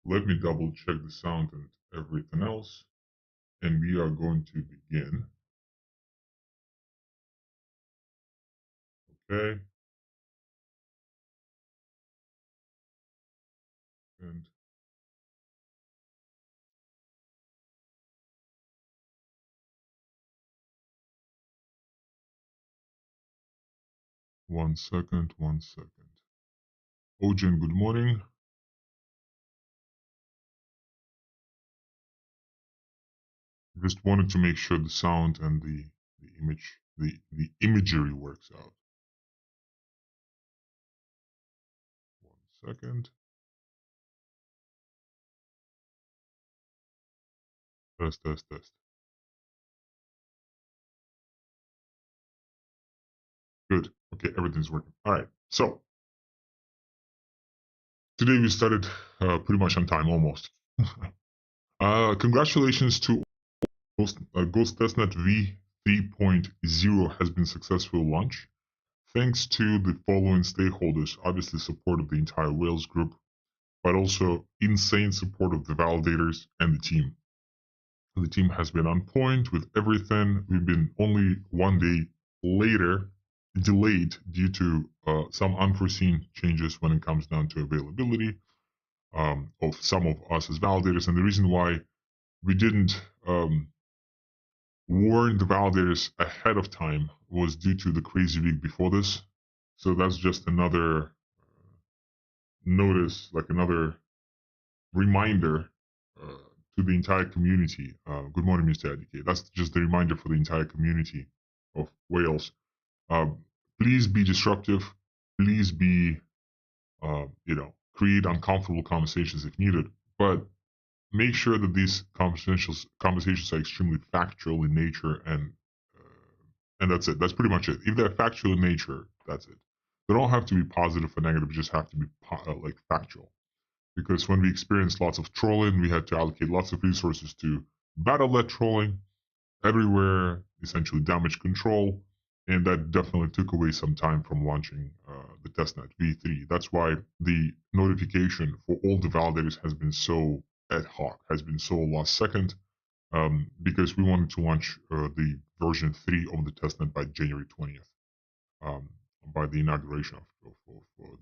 let me double check the sound and everything else. And we are going to begin. Okay. And 1 second, 1 second. Ojen, good morning. Just wanted to make sure the sound and the image, the imagery works out. 1 second. Test, test, test. Good. Okay, everything's working. All right. So today we started pretty much on time, almost. Congratulations to Ghost Testnet v3.0 has been successfully launched. Thanks to the following stakeholders, obviously support of the entire Whales group, but also insane support of the validators and the team. The team has been on point with everything. We've been only 1 day later, delayed due to some unforeseen changes when it comes down to availability of some of us as validators. And the reason why we didn't warn the validators ahead of time was due to the crazy week before this. So that's just another notice, like another reminder to the entire community. Good morning, Mr. Adike. That's just a reminder for the entire community of Wales. Please be disruptive. Please be, create uncomfortable conversations if needed. But make sure that these conversations are extremely factual in nature, and that's it. That's pretty much it. If they're factual in nature, that's it. They don't have to be positive or negative. They just have to be like factual. Because when we experienced lots of trolling, we had to allocate lots of resources to battle that trolling everywhere, essentially damage control, and that definitely took away some time from launching the testnet v3. That's why the notification for all the validators has been so ad hoc, has been so last second, because we wanted to launch the version 3 of the testnet by January 20th, by the inauguration of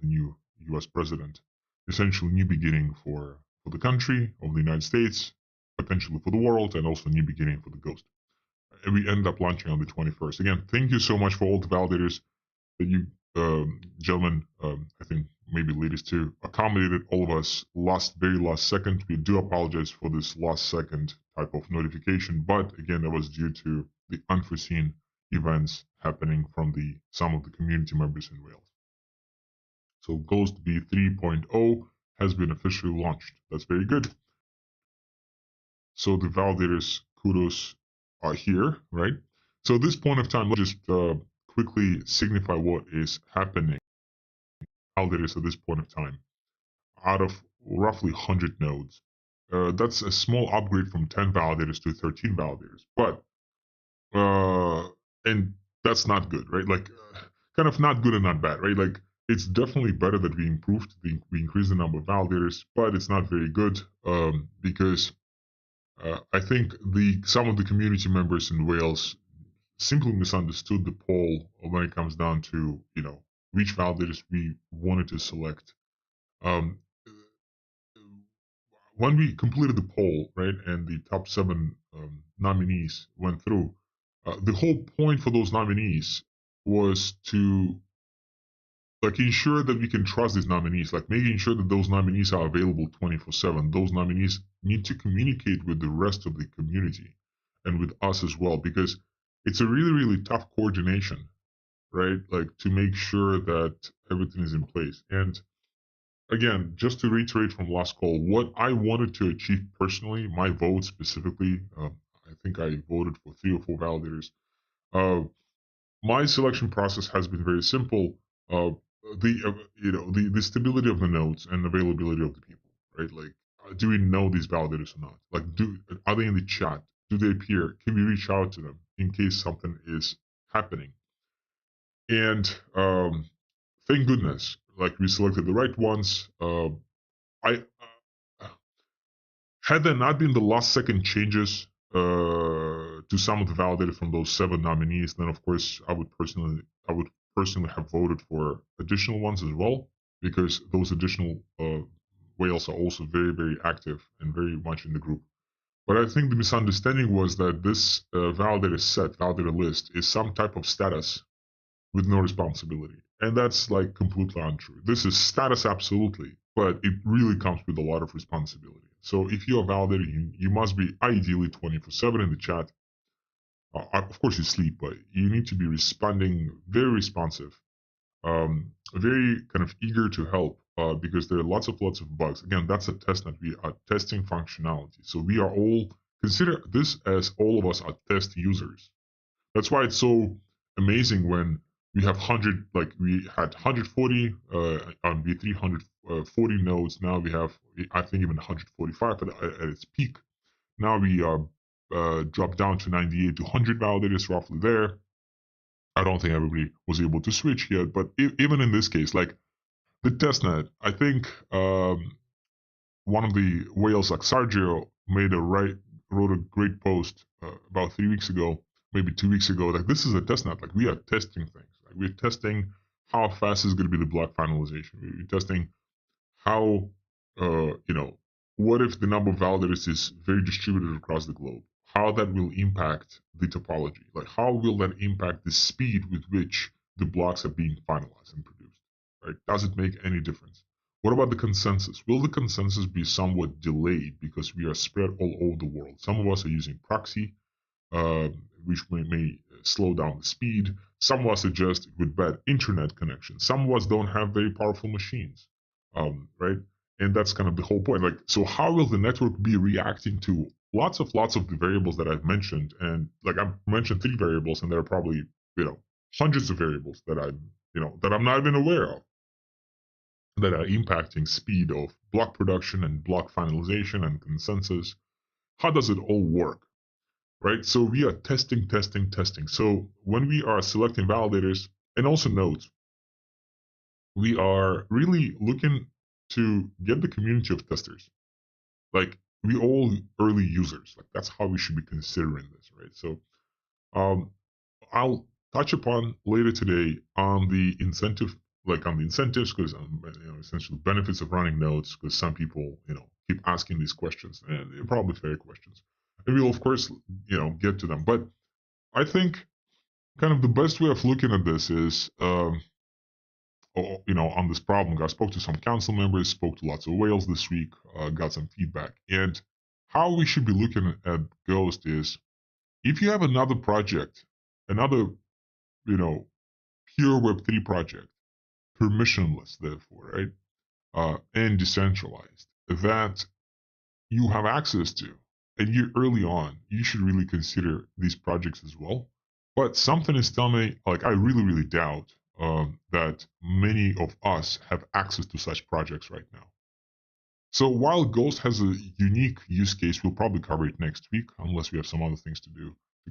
the new US president. Essentially, new beginning for the country of the United States, potentially for the world, and also new beginning for the Ghost. And we end up launching on the 21st. Again, thank you so much for all the validators that you gentlemen, I think maybe ladies too, accommodated all of us very last second. We do apologize for this last second type of notification, but again, that was due to the unforeseen events happening from some of the community members in Wales. So Ghost V 3.0 has been officially launched. That's very good. So the validators, kudos are here, right? So at this point of time, let's just quickly signify what is happening. Validators at this point of time, out of roughly 100 nodes, that's a small upgrade from 10 validators to 13 validators. But and that's not good, right? Like, kind of not good and not bad, right? Like, it's definitely better that we increased the number of validators, but it's not very good because I think some of the community members in Wales simply misunderstood the poll when it comes down to which validators we wanted to select. When we completed the poll, right, and the top 7 nominees went through, the whole point for those nominees was to ensure that we can trust these nominees, like making sure that those nominees are available 24/7. Those nominees need to communicate with the rest of the community and with us as well, because it's a really, really tough coordination, right? Like, to make sure that everything is in place. And again, just to reiterate from last call, what I wanted to achieve personally, my vote specifically, I think I voted for 3 or 4 validators. My selection process has been very simple. The stability of the nodes and availability of the people, right? Like, do we know these validators or not? Like, are they in the chat? Do they appear? Can we reach out to them in case something is happening? And thank goodness, like, we selected the right ones. I Had there not been the last second changes to some of the validated from those 7 nominees, then of course I would personally have voted for additional ones as well, because those additional whales are also very, very active and very much in the group. But I think the misunderstanding was that this validated list is some type of status with no responsibility. And that's like completely untrue. This is status absolutely, but it really comes with a lot of responsibility. So if you are validated, you must be ideally 24/7 in the chat. Of course, you sleep, but you need to be responding, very responsive, very kind of eager to help, because there are lots of bugs. Again, that's a test net. We are testing functionality. So we are all, consider this as all of us are test users. That's why it's so amazing when we have 100, like we had 140 on V3, 140 nodes. Now we have, I think, even 145 at its peak. Now we dropped down to 98 to 100 validators, roughly there. I don't think everybody was able to switch yet, but even in this case, like the testnet, I think one of the whales, like Sergio, wrote a great post about 3 weeks ago, maybe 2 weeks ago. Like, this is a testnet. Like, we are testing things. Like, we're testing how fast is going to be the block finalization. We're testing how, what if the number of validators is very distributed across the globe? How that will impact the topology? Like, how will that impact the speed with which the blocks are being finalized and produced? Right? Does it make any difference? What about the consensus? Will the consensus be somewhat delayed because we are spread all over the world? Some of us are using proxy, which may slow down the speed. Some of us are just with bad internet connection. Some of us don't have very powerful machines, right? And that's kind of the whole point. Like, so how will the network be reacting to lots of the variables that I've mentioned? And like I mentioned 3 variables, and there are probably hundreds of variables that I'm not even aware of, that are impacting speed of block production and block finalization and consensus. How does it all work? Right? So we are testing. So when we are selecting validators and also nodes, we are really looking to get the community of testers. Like, we all early users. Like, that's how we should be considering this, right? So I'll touch upon later today on the incentives, because essentially benefits of running nodes, because some people keep asking these questions, and they're probably fair questions, and we'll of course get to them. But I think kind of the best way of looking at this is on this problem. I spoke to some council members, spoke to lots of whales this week, got some feedback, and how we should be looking at Ghost is, if you have another project, another pure Web3 project, permissionless, therefore, right, and decentralized, that you have access to, and you early on, you should really consider these projects as well. But something is telling me, like, I really doubt that many of us have access to such projects right now. So while Ghost has a unique use case, we'll probably cover it next week, unless we have some other things to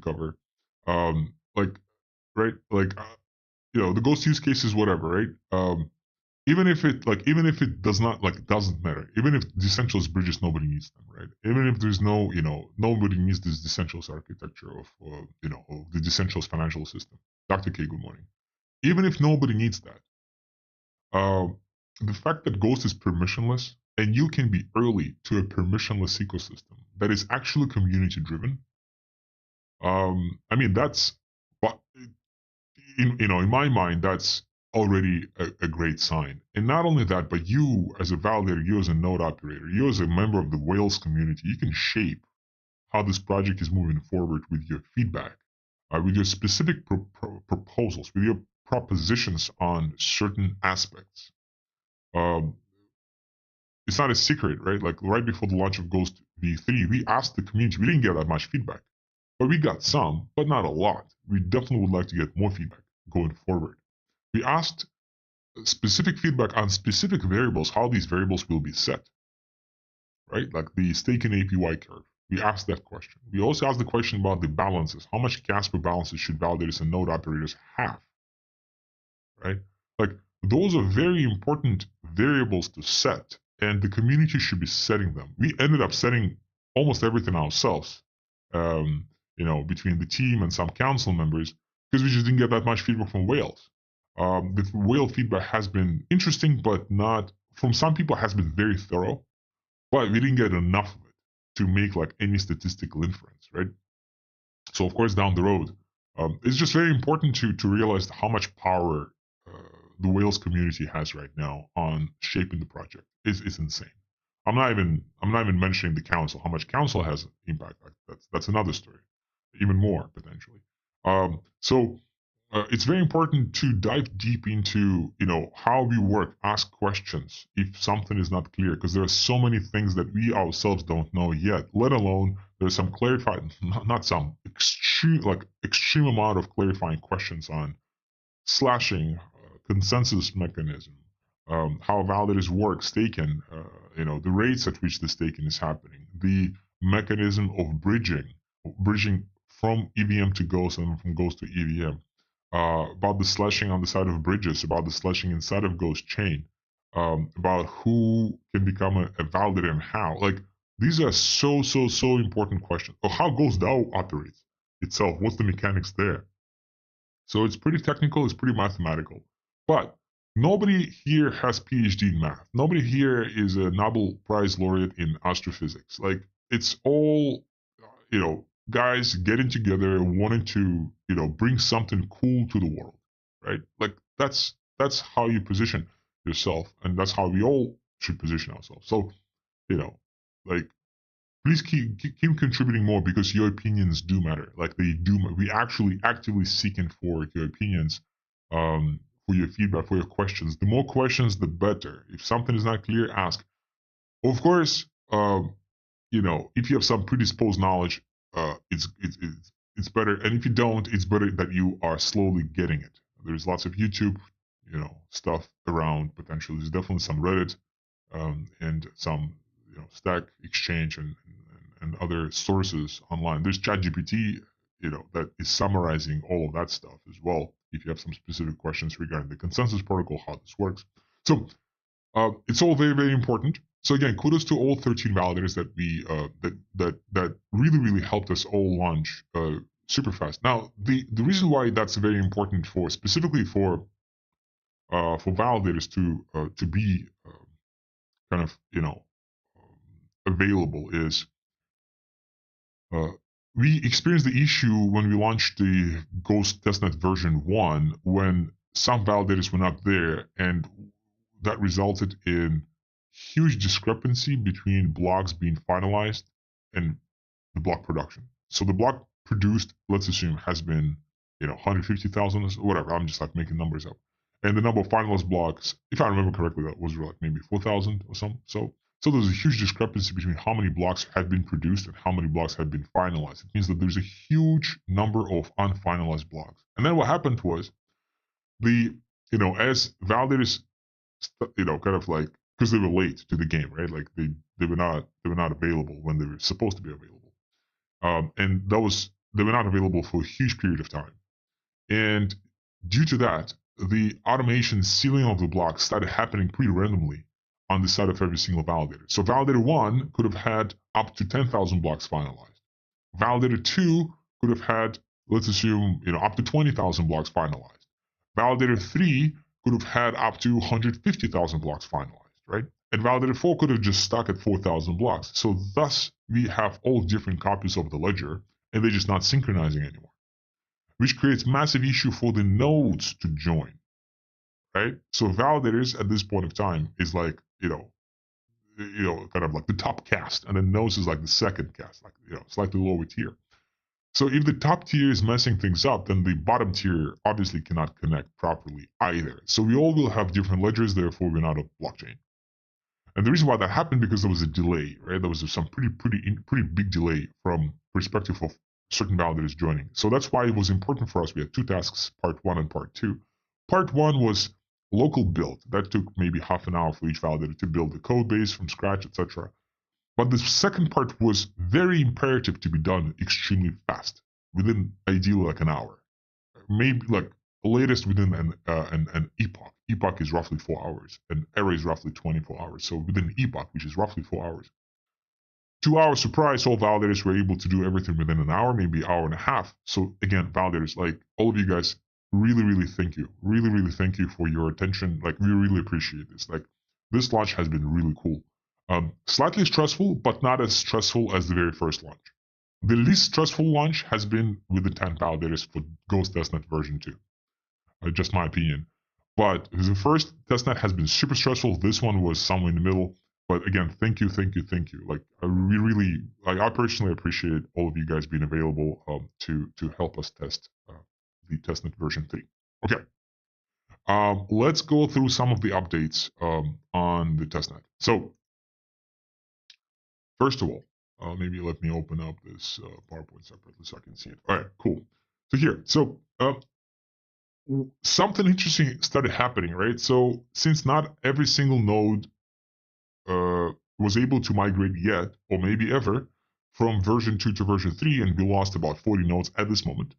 cover. The Ghost use case is whatever, right? Even if it does not, like, doesn't matter. Even if decentralized bridges, nobody needs them, right? Even if there's nobody needs this decentralized architecture of the decentralized financial system. Dr. K, good morning. Even if nobody needs that, the fact that Ghost is permissionless and you can be early to a permissionless ecosystem that is actually community driven. I mean, that's, but in my mind, that's already a great sign. And not only that, but you as a validator, you as a node operator, you as a member of the Whales community, you can shape how this project is moving forward with your feedback, with your specific proposals, with your propositions on certain aspects. It's not a secret, right? Like, right before the launch of Ghost V3, we asked the community. We didn't get that much feedback, but we got some, but not a lot. We definitely would like to get more feedback going forward. We asked specific feedback on specific variables, how these variables will be set, right? Like the staking APY curve. We asked that question. We also asked the question about the balances. How much Casper balances should validators and node operators have, right? Like, those are very important variables to set, and the community should be setting them. We ended up setting almost everything ourselves, between the team and some council members, because we just didn't get that much feedback from whales. The whale feedback has been interesting, but not, from some people, has been very thorough, but we didn't get enough of it to make like any statistical inference, right? So of course, down the road, it's just very important to realize how much power the Wales community has right now on shaping the project. It's insane. I'm not even mentioning the council. How much council has impact? Like that's another story, even more potentially. So it's very important to dive deep into how we work, ask questions if something is not clear, because there are so many things that we ourselves don't know yet, let alone there's some clarified, not some, extreme amount of clarifying questions on slashing, consensus mechanism, how validators work, staking, the rates at which the staking is happening, the mechanism of bridging from EVM to Ghost and from Ghost to EVM, about the slashing on the side of bridges, about the slashing inside of Ghost chain, about who can become a validator and how. Like, these are so important questions. Or how Ghost DAO operates itself. What's the mechanics there? So it's pretty technical, it's pretty mathematical. But nobody here has PhD in math. Nobody here is a Nobel Prize laureate in astrophysics. Like, it's all, guys getting together, wanting to, bring something cool to the world, right? Like, that's how you position yourself, and that's how we all should position ourselves. So, like, please keep contributing more, because your opinions do matter. Like, they do. We actually actively seeking for your opinions, for your feedback, for your questions. The more questions, the better. If something is not clear, ask. Of course, if you have some predisposed knowledge, it's better. And if you don't, it's better that you are slowly getting it. There's lots of YouTube, stuff around potentially. There's definitely some Reddit, and some Stack Exchange and other sources online. There's ChatGPT, that is summarizing all of that stuff as well. If you have some specific questions regarding the consensus protocol, how this works, so it's all very important. So again, kudos to all 13 validators that we that really helped us all launch super fast. Now, the reason why that's very important for specifically for validators to be kind of available is we experienced the issue when we launched the Ghost testnet version 1, when some validators were not there, and that resulted in huge discrepancy between blocks being finalized and the block production. So the block produced, let's assume, has been 150,000 or whatever. I'm just like making numbers up. And the number of finalized blocks, if I remember correctly, that was like maybe 4,000 or something. So there's a huge discrepancy between how many blocks had been produced and how many blocks had been finalized. It means that there's a huge number of unfinalized blocks. And then what happened was as validators, kind of like, because they were late to the game, right? Like they were not available when they were supposed to be available, and they were not available for a huge period of time. And due to that, the automation sealing of the blocks started happening pretty randomly on the side of every single validator. So validator 1 could have had up to 10,000 blocks finalized. Validator 2 could have had, let's assume, up to 20,000 blocks finalized. Validator 3 could have had up to 150,000 blocks finalized, right? And validator 4 could have just stuck at 4,000 blocks. So thus, we have all different copies of the ledger, and they're just not synchronizing anymore, which creates massive issue for the nodes to join, right? So validators at this point of time is like, kind of like the top cast, and then nodes is like the second cast, like, slightly lower tier. So if the top tier is messing things up, then the bottom tier obviously cannot connect properly either. So we all will have different ledgers, therefore we're not a blockchain. And the reason why that happened, because there was a delay, right? There was some pretty big delay from perspective of certain validators joining. So that's why it was important for us. We had two tasks, part 1 and part 2. Part 1 was local build. That took maybe half an hour for each validator to build the code base from scratch, etc. But the second part was very imperative to be done extremely fast, within ideally like an hour, maybe like latest within an epoch. Epoch is roughly 4 hours, and era is roughly 24 hours. So within epoch, which is roughly 4 hours, To our surprise, all validators were able to do everything within an hour, maybe hour and a half. So again, validators, like all of you guys, really thank you. Really thank you for your attention. Like we really appreciate this. Like this launch has been really cool. Slightly stressful, but not as stressful as the very first launch. The least stressful launch has been with the 10 validators for Ghost Testnet version 2. Just my opinion. But the first testnet has been super stressful. This one was somewhere in the middle. But again, thank you. Like I personally appreciate all of you guys being available to help us test the testnet version 3. Okay. Let's go through some of the updates on the testnet. So first of all, maybe let me open up this PowerPoint separately so I can see it. All right, cool. So here, something interesting started happening, right? So since not every single node was able to migrate yet, or maybe ever, from version 2 to version 3, and we lost about 40 nodes at this moment.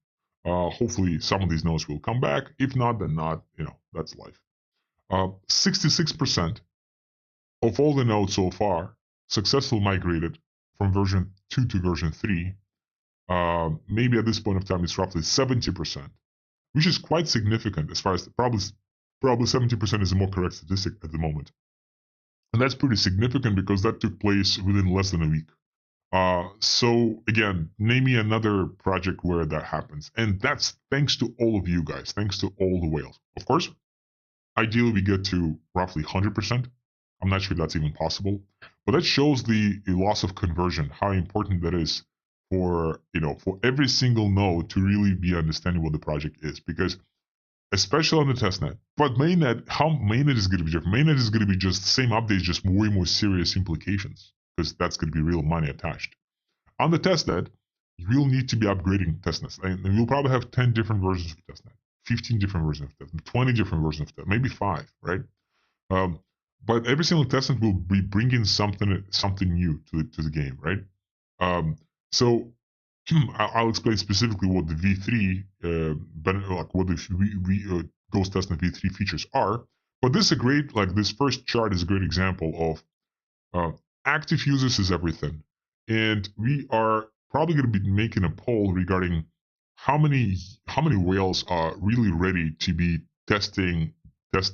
Hopefully some of these nodes will come back. If not, then not, that's life. 66% of all the nodes so far successfully migrated from version 2 to version 3. Maybe at this point of time, it's roughly 70%. Which is quite significant as far as probably 70% is a more correct statistic at the moment. And that's pretty significant because that took place within less than a week. So again, name me another project where that happens. And that's thanks to all of you guys, thanks to all the whales. Of course, ideally we get to roughly 100%. I'm not sure that's even possible. But that shows the loss of conversion, how important that is for every single node to really be understanding what the project is, because especially on the testnet, but mainnet, how mainnet is going to be different. Mainnet is going to be just the same updates, just way more serious implications, because that's going to be real money attached. On the testnet, you'll need to be upgrading testnets, and you'll probably have 10 different versions of testnet, 15 different versions of testnet, 20 different versions of testnet, maybe 5, right? But every single testnet will be bringing something new to the game, right? So I'll explain specifically what the V3, what the Ghost Testnet V3 features are. But this is a great, this first chart is a great example of active users is everything. And we are probably going to be making a poll regarding how many whales are really ready to be testing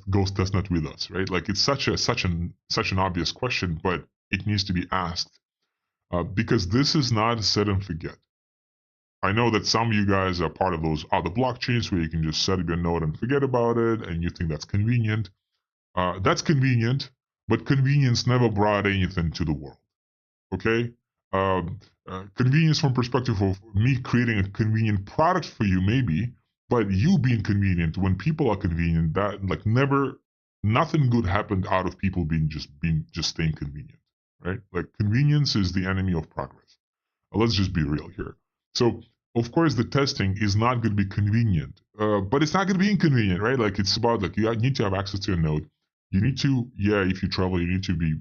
Ghost Testnet with us, right? Like it's such an obvious question, but it needs to be asked. Because this is not a set and forget. I know that some of you guys are part of those other blockchains where you can just set up your node and forget about it, and you think that's convenient. That's convenient, but convenience never brought anything to the world. Okay? Convenience from perspective of me creating a convenient product for you, maybe, but you being convenient when people are convenient, that nothing good happened out of people just staying convenient. Right? Like convenience is the enemy of progress. Let's just be real here. So, of course, the testing is not going to be convenient, but it's not going to be inconvenient, right? Like it's about you need to have access to a node. You need to, if you travel, you need to be,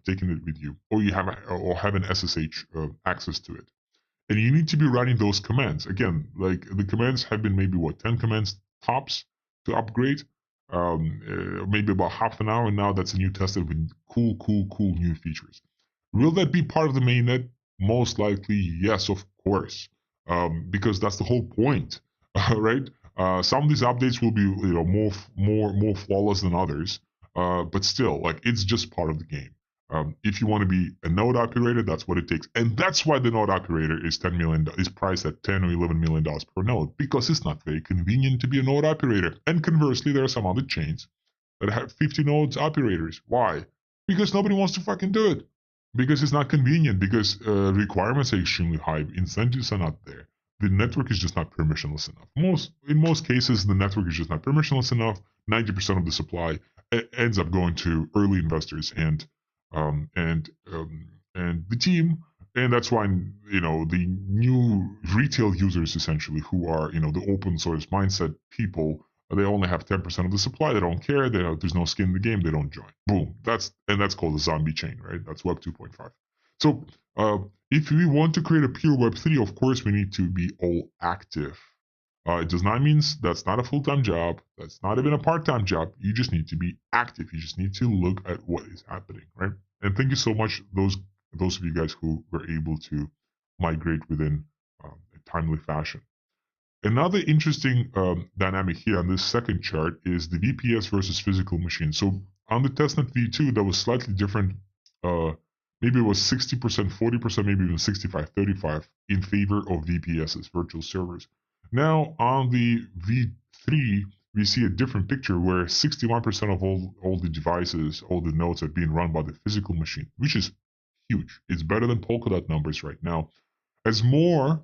taking it with you, or you have an SSH access to it, and you need to be running those commands. Again, like the commands have been maybe 10 commands tops to upgrade. Maybe about half an hour, and now that's a new testnet with cool new features. Will that be part of the mainnet? Most likely, yes, of course, because that's the whole point, right? Some of these updates will be more flawless than others, but still, it's just part of the game. If you want to be a node operator, that's what it takes, and that's why the node operator is priced at $10 or $11 million per node, because it's not very convenient to be a node operator. And conversely, there are some other chains that have 50 nodes operators. Why? Because nobody wants to fucking do it. Because it's not convenient. Because requirements are extremely high. Incentives are not there. The network is just not permissionless enough. In most cases, the network is just not permissionless enough. 90% of the supply ends up going to early investors and the team, and that's why the new retail users essentially, who are the open source mindset people, they only have 10% of the supply. They don't care. There's no skin in the game. They don't join. Boom. That's called a zombie chain, right? That's Web 2.5. So if we want to create a pure Web 3, of course we need to be all active. It does not mean that's not a full-time job. That's not even a part-time job. You just need to be active. You just need to look at what is happening, right? And thank you so much, those those of you guys who were able to migrate within a timely fashion. Another interesting dynamic here on this second chart is the VPS versus physical machine. So on the testnet v2, that was slightly different. Maybe it was 60%, 40%, maybe even 65-35 in favor of VPSs, virtual servers. Now on the v3, we see a different picture where 61% of all the devices, all the nodes are being run by the physical machine, which is huge. It's better than Polkadot numbers right now. As more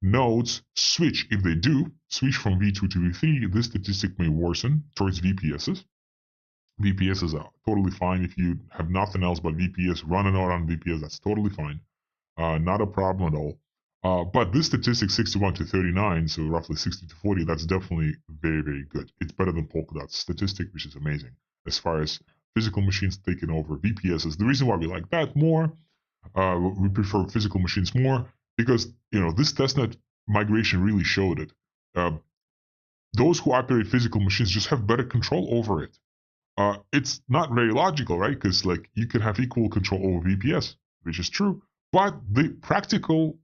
nodes switch, if they do, switch from v2 to v3, this statistic may worsen towards VPSs. VPSs are totally fine. If you have nothing else but VPS, run a node on VPS, that's totally fine. Not a problem at all. But this statistic, 61 to 39, so roughly 60 to 40, that's definitely very, very good. It's better than Polkadot's statistic, which is amazing. As far as physical machines taking over VPSs, the reason why we like that more, we prefer physical machines more, because this testnet migration really showed it. Those who operate physical machines just have better control over it. It's not very logical, right? Because you could have equal control over VPS, which is true, but the practical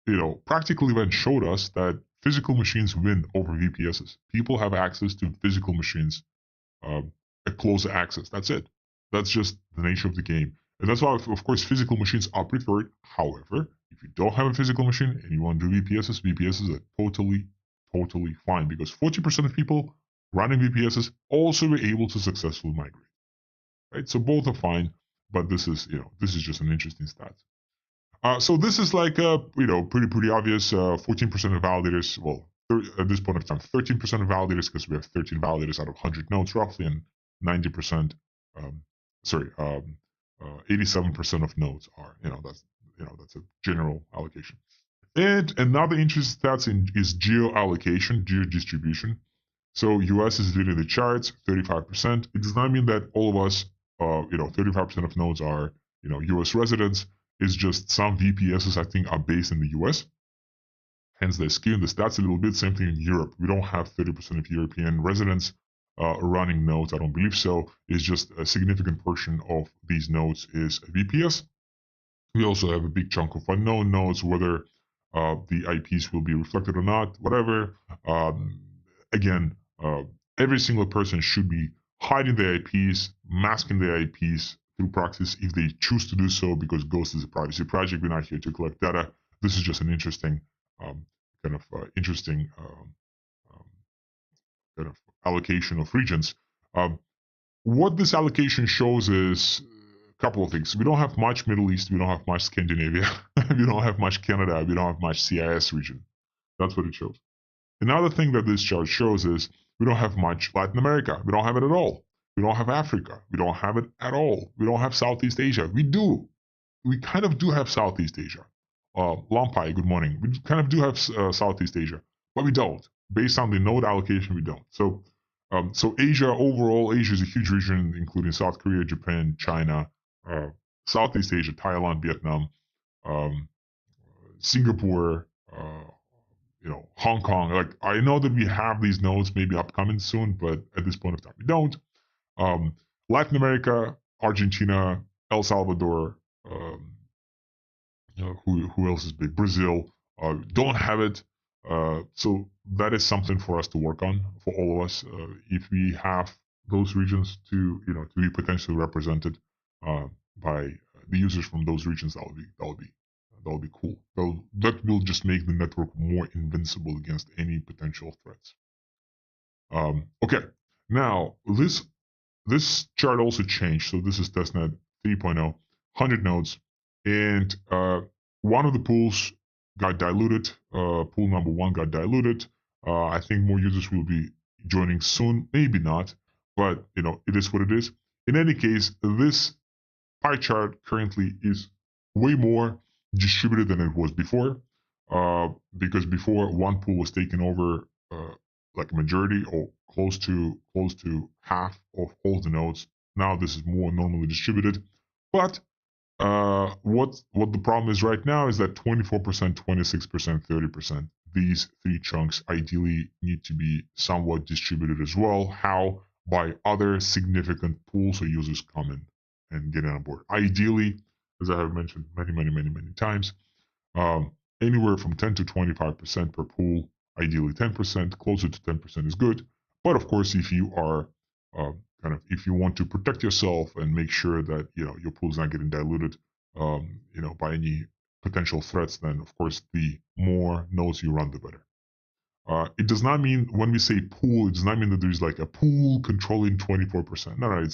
event showed us that physical machines win over VPSs. People have access to physical machines, a closer access. That's it. That's just the nature of the game. And that's why, of course, physical machines are preferred. However, if you don't have a physical machine and you want to do VPSs are totally fine, because 40% of people running VPSs also were able to successfully migrate. Right? So both are fine, but this is just an interesting stat. So this is pretty obvious. 14% of validators, well, at this point of time, 13% of validators, because we have 13 validators out of 100 nodes roughly, and 90%, 87% of nodes are, that's a general allocation. And another interesting stats is geo allocation, geo distribution. So US is leading the charts, 35%. It does not mean that all of us, 35% of nodes are, US residents. It's just some VPSs, I think, are based in the US. Hence, they're skewing the stats a little bit. Same thing in Europe. We don't have 30% of European residents running nodes. I don't believe so. It's just a significant portion of these nodes is VPS. We also have a big chunk of unknown nodes, whether the IPs will be reflected or not, whatever. Again, every single person should be hiding their IPs, masking their IPs through proxies if they choose to do so, because Ghost is a privacy project. We're not here to collect data. This is just an interesting kind of allocation of regions. What this allocation shows is a couple of things. We don't have much Middle East. We don't have much Scandinavia. We don't have much Canada. We don't have much CIS region. That's what it shows. Another thing that this chart shows is we don't have much Latin America. We don't have it at all. We don't have Africa. We don't have it at all. We don't have Southeast Asia. We do. We kind of do have Southeast Asia. Lampai, good morning. We kind of do have Southeast Asia, but we don't. Based on the node allocation, we don't. So Asia overall, Asia is a huge region, including South Korea, Japan, China, Southeast Asia, Thailand, Vietnam, Singapore, Hong Kong. I know that we have these nodes maybe upcoming soon, but at this point of time, we don't. Latin America, Argentina, El Salvador, who else is big? Brazil, don't have it. So that is something for us to work on, for all of us. If we have those regions to be potentially represented by the users from those regions, that'll be cool. That will just make the network more invincible against any potential threats. Okay, now this chart also changed. So this is testnet 3.0, 100 nodes, and one of the pools got diluted. Pool number 1 got diluted. I think more users will be joining soon. Maybe not, but it is what it is. In any case, this pie chart currently is way more distributed than it was before, because before one pool was taking over like a majority or close to half of all the nodes. Now this is more normally distributed, but what the problem is right now is that 24%, 26%, 30%, these three chunks ideally need to be somewhat distributed as well. How? By other significant pools or users coming and getting on board. Ideally, as I have mentioned many times. Anywhere from 10 to 25% per pool, ideally 10%, closer to 10% is good. But of course, if you are if you want to protect yourself and make sure that your pool is not getting diluted, by any potential threats, then of course the more nodes you run, the better. It does not mean, when we say pool, it does not mean that there's like a pool controlling 24%. No,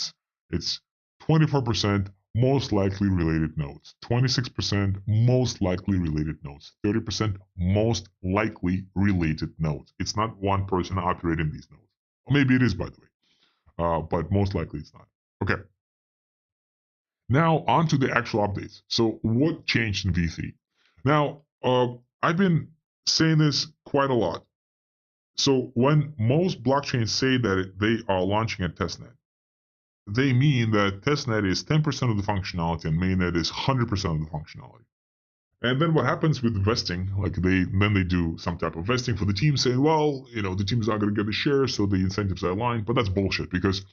it's 24% most likely related nodes, 26% most likely related nodes, 30% most likely related nodes. It's not one person operating these nodes. Or maybe it is, by the way, but most likely it's not. Okay. Now on to the actual updates. So what changed in V3? Now, I've been saying this quite a lot. So when most blockchains say that they are launching a testnet, they mean that testnet is 10% of the functionality and mainnet is 100% of the functionality. And then what happens with vesting, like they do some type of vesting for the team, saying, well, the team is not going to get the share, so the incentives are aligned. But that's bullshit, because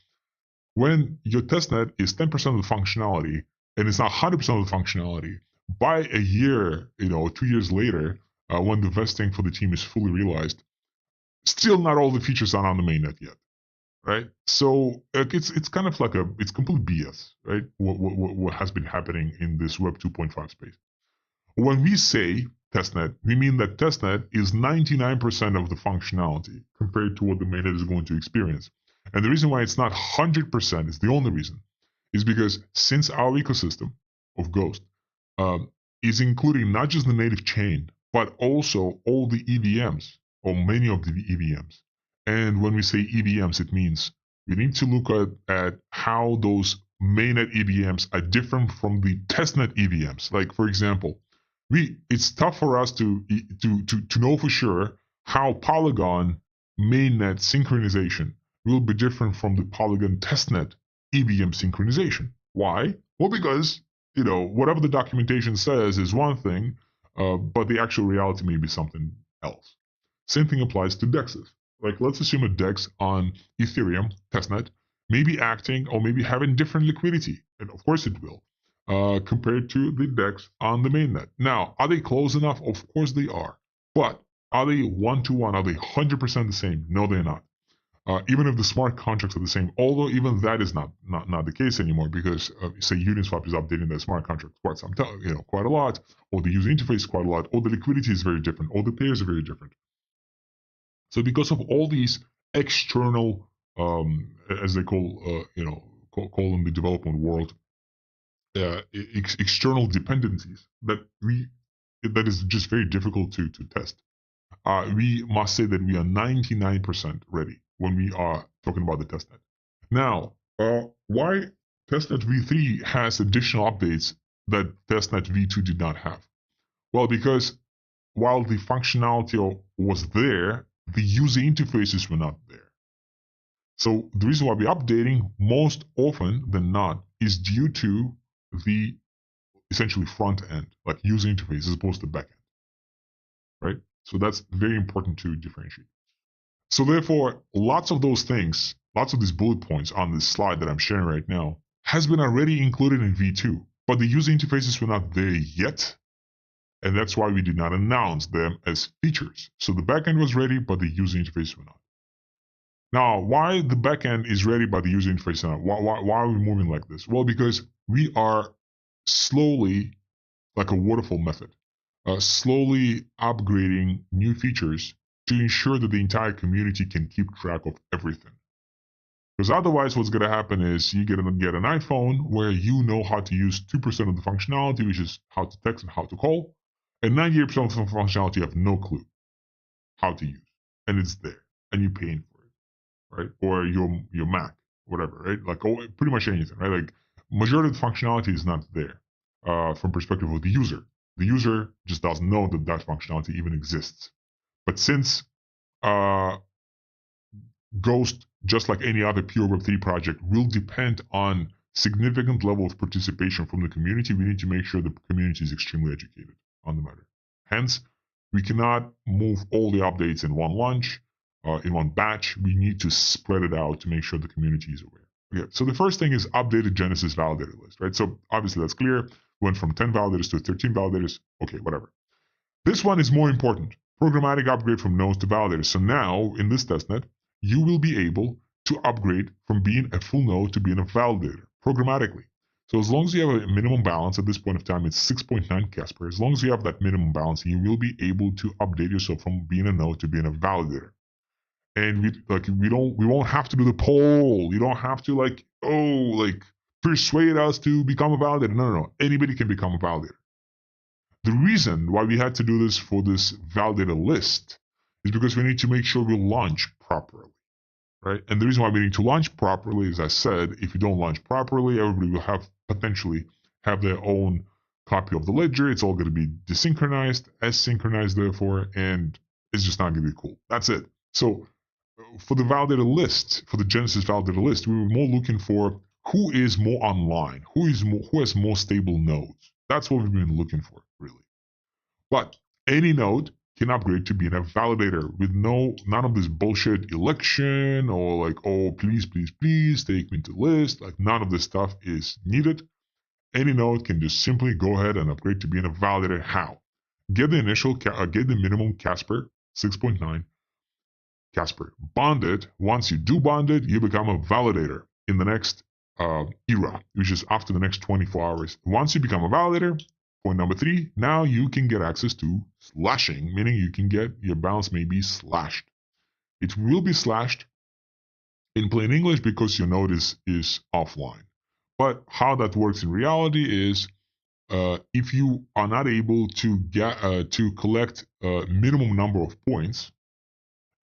when your testnet is 10% of the functionality and it's not 100% of the functionality, by a year, 2 years later, when the vesting for the team is fully realized, still not all the features are on the mainnet yet, right? So it's kind of like it's complete BS, right? What has been happening in this Web 2.5 space. When we say testnet, we mean that testnet is 99% of the functionality compared to what the mainnet is going to experience. And the reason why it's not 100%, is the only reason, is because since our ecosystem of Ghost is including not just the native chain, but also all the EVMs, or many of the EVMs. And when we say EVMs, it means we need to look at how those mainnet EVMs are different from the testnet EVMs. Like, for example, it's tough for us to know for sure how Polygon mainnet synchronization will be different from the Polygon testnet EVM synchronization. Why? Well, because whatever the documentation says is one thing, but the actual reality may be something else. Same thing applies to DEXs. Like, let's assume a DEX on Ethereum testnet may be acting or maybe having different liquidity, and of course it will, compared to the DEX on the mainnet. Now, are they close enough? Of course they are. But are they one-to-one? Are they 100% the same? No, they're not. Even if the smart contracts are the same, although even that is not the case anymore, because say Uniswap is updating their smart contract quite a lot, or the user interface quite a lot, or the liquidity is very different, or the pairs are very different. So because of all these external, as they call in the development world, external dependencies that is just very difficult to test. We must say that we are 99% ready when we are talking about the testnet. Now, why testnet v3 has additional updates that testnet v2 did not have? Well, because while the functionality was there, the user interfaces were not there. So the reason why we're updating most often than not is due to the essentially front end, like user interface, as opposed to back end, right? So that's very important to differentiate. So therefore, lots of those things, lots of these bullet points on this slide that I'm sharing right now, has been already included in V2, but the user interfaces were not there yet. And that's why we did not announce them as features. So the backend was ready, but the user interface were not. Now, why the backend is ready, but the user interface not? Why are we moving like this? Well, because we are slowly, like a waterfall method, slowly upgrading new features to ensure that the entire community can keep track of everything. Because otherwise, what's going to happen is you get an iPhone where you know how to use 2% of the functionality, which is how to text and how to call, and 98% of the functionality you have no clue how to use, and it's there, and you're paying for it, right? Or your Mac, whatever, right? Like pretty much anything, right? Like majority of the functionality is not there from perspective of the user. The user just doesn't know that that functionality even exists. But since Ghost, just like any other pure Web3 project, will depend on significant level of participation from the community, we need to make sure the community is extremely educated on the matter. Hence, we cannot move all the updates in one launch, in one batch. We need to spread it out to make sure the community is aware. Okay, so the first thing is updated Genesis validator list, right? So obviously that's clear. went from 10 validators to 13 validators. Okay, whatever. This one is more important. Programmatic upgrade from nodes to validators. So now in this testnet, you will be able to upgrade from being a full node to being a validator programmatically. So as long as you have a minimum balance at this point of time, it's 6.9 Casper. As long as you have that minimum balance, you will be able to update yourself from being a node to being a validator. And we won't have to do the poll. You don't have to persuade us to become a validator. No. Anybody can become a validator. The reason why we had to do this for this validator list is because we need to make sure we launch properly, right? And the reason why we need to launch properly, as I said, if you don't launch properly, everybody will have potentially have their own copy of the ledger. It's all going to be desynchronized, asynchronized, therefore, and it's just not going to be cool. That's it. So for the validator list, for the Genesis validator list, we were more looking for who is more online, who has more stable nodes. That's what we've been looking for, really. But any node can upgrade to being a validator with none of this bullshit election or oh, please take me to list. None of this stuff is needed. Any node can just simply go ahead and upgrade to being a validator. How? Get the minimum Casper 6.9 Casper. Bond it. Once you do bond it, you become a validator in the next era, which is after the next 24 hours. Once you become a validator, point number 3, now you can get access to slashing, meaning you can get your balance may be slashed. It will be slashed in plain English because your node is offline. But how that works in reality is if you are not able to get to collect a minimum number of points,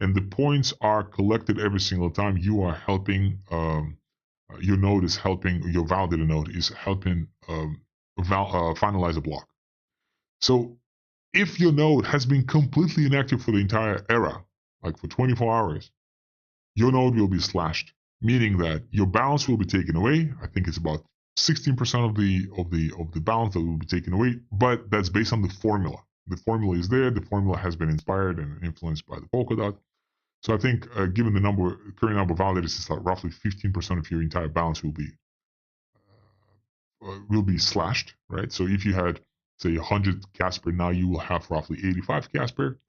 and the points are collected every single time you are helping your node is helping, your validator node is helping finalize a block. So if your node has been completely inactive for the entire era, like for 24 hours, your node will be slashed, meaning that your balance will be taken away. I think it's about 16% of the balance that will be taken away, but that's based on the formula. The formula is there. The formula has been inspired and influenced by the Polkadot. So I think given the current number of validators, it's roughly 15% of your entire balance will be slashed, right? So if you had, say, 100 Casper, now you will have roughly 85 Casper.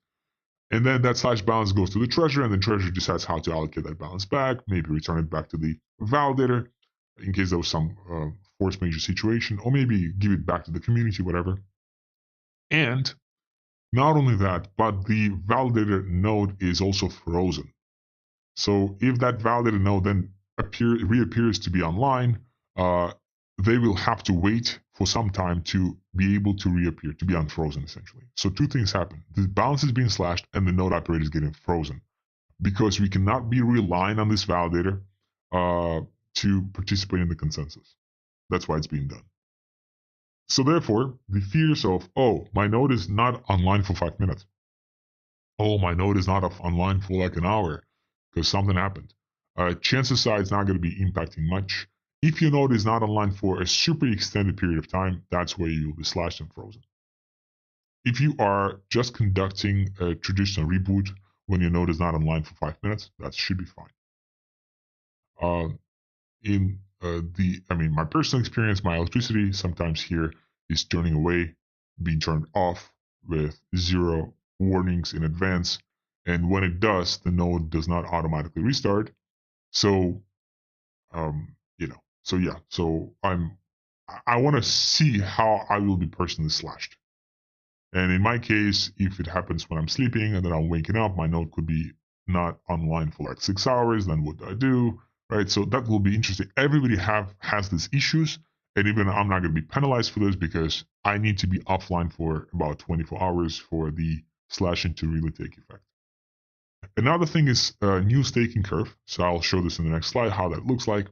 And then that slash balance goes to the treasurer, and then treasurer decides how to allocate that balance back, maybe return it back to the validator in case there was some force major situation, or maybe give it back to the community, whatever. And not only that, but the validator node is also frozen. So if that validator node then reappears to be online, they will have to wait for some time to be able to reappear, to be unfrozen, essentially. So two things happen. The balance is being slashed and the node operator is getting frozen because we cannot be relying on this validator to participate in the consensus. That's why it's being done. So therefore, the fears of, oh, my node is not online for 5 minutes. Oh, my node is not online for like an hour because something happened. Chances are it's not going to be impacting much. If your node is not online for a super extended period of time, that's where you will be slashed and frozen. If you are just conducting a traditional reboot when your node is not online for 5 minutes, that should be fine. My personal experience, my electricity sometimes here is turning away, being turned off with 0 warnings in advance. And when it does, the node does not automatically restart. So, I want to see how I will be personally slashed. And in my case, if it happens when I'm sleeping and then I'm waking up, my node could be not online for like 6 hours, then what do I do? Right? So that will be interesting. Everybody has these issues, and even I'm not going to be penalized for this because I need to be offline for about 24 hours for the slashing to really take effect. Another thing is new staking curve. So I'll show this in the next slide, how that looks like.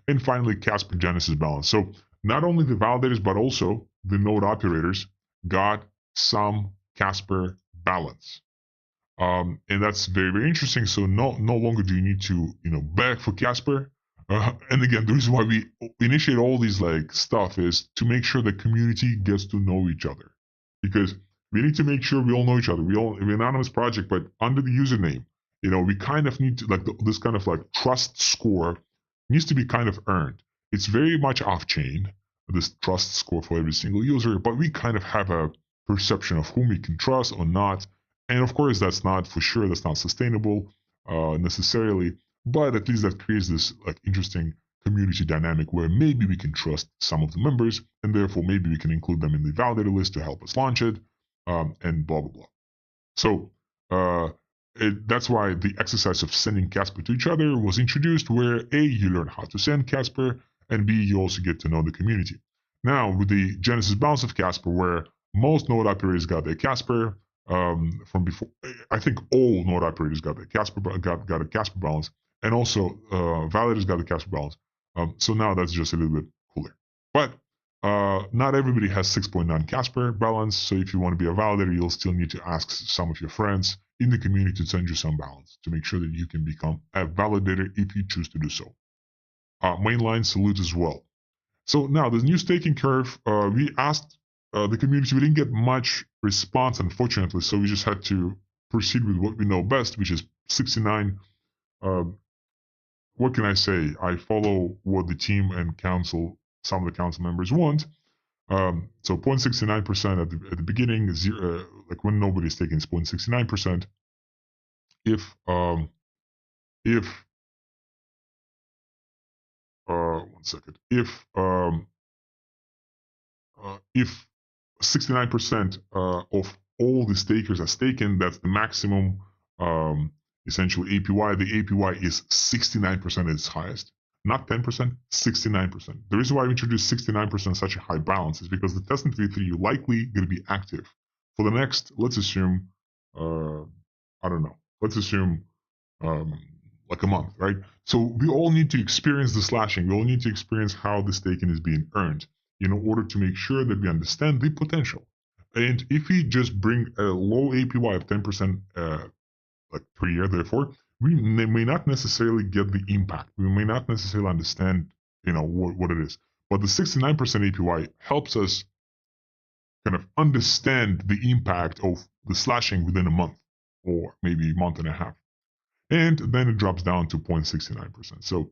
And finally, Casper Genesis balance. So not only the validators, but also the node operators got some Casper balance. And that's very, very interesting. So no longer do you need to, beg for Casper. And again, the reason why we initiate all these stuff is to make sure the community gets to know each other, because we need to make sure we all know each other. We're an anonymous project, but under the username, we kind of need to this kind of trust score needs to be kind of earned. It's very much off chain. this trust score for every single user, but we kind of have a perception of whom we can trust or not. And of course, that's not for sure, that's not sustainable necessarily, but at least that creates this like interesting community dynamic where maybe we can trust some of the members, and therefore maybe we can include them in the validator list to help us launch it, and blah blah blah. So that's why the exercise of sending Casper to each other was introduced, where A, you learn how to send Casper, and B, you also get to know the community. Now, with the Genesis balance of Casper, where most node operators got their Casper from before, I think all node operators got their Casper, got a Casper balance, and also validators got the Casper balance. So now that's just a little bit cooler. But not everybody has 6.9 Casper balance, so if you want to be a validator, you'll still need to ask some of your friends in the community to send you some balance to make sure that you can become a validator if you choose to do so. Mainline salute as well. So now the new staking curve, we asked the community, we didn't get much response, unfortunately, so we just had to proceed with what we know best, which is 69. What can I say? I follow what the team and council, some of the council members want. So 0.69% at the beginning, like when nobody's taking, it's 0.69%. If 69% of all the stakers are staking, that's the maximum essentially APY. The APY is 69% at its highest. Not 10%, 69%. The reason why we introduced 69% such a high balance is because the testnet V3 you're likely going to be active for the next, let's assume, I don't know, let's assume like a month, right? So we all need to experience the slashing. We all need to experience how the staking is being earned in order to make sure that we understand the potential. And if we just bring a low APY of 10% like per year, therefore, we may not necessarily get the impact. We may not necessarily understand, what it is. But the 69% APY helps us kind of understand the impact of the slashing within a month or maybe a month and a half. And then it drops down to 0.69%. So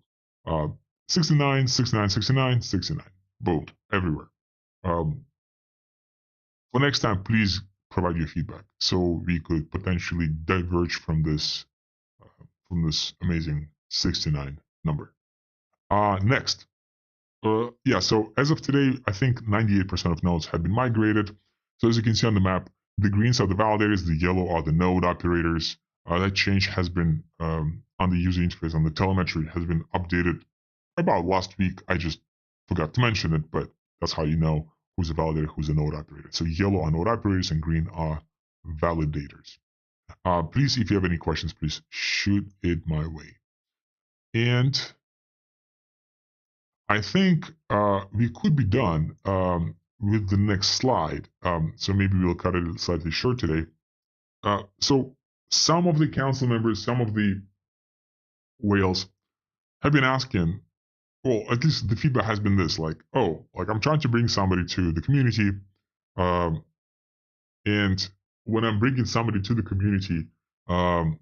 69, 69, 69, 69. Boom, everywhere. For next time, please provide your feedback so we could potentially diverge from this amazing 69 number. Next. So as of today, I think 98% of nodes have been migrated. So as you can see on the map, the greens are the validators, the yellow are the node operators. That change has been on the user interface, on the telemetry, has been updated about last week. I just forgot to mention it, but that's how you know who's a validator, who's a node operator. So yellow are node operators and green are validators. Please, if you have any questions, please shoot it my way. And I think we could be done with the next slide. So maybe we'll cut it slightly short today. So some of the council members, some of the whales have been asking, well, at least the feedback has been this, like, I'm trying to bring somebody to the community. And when I'm bringing somebody to the community, Ojin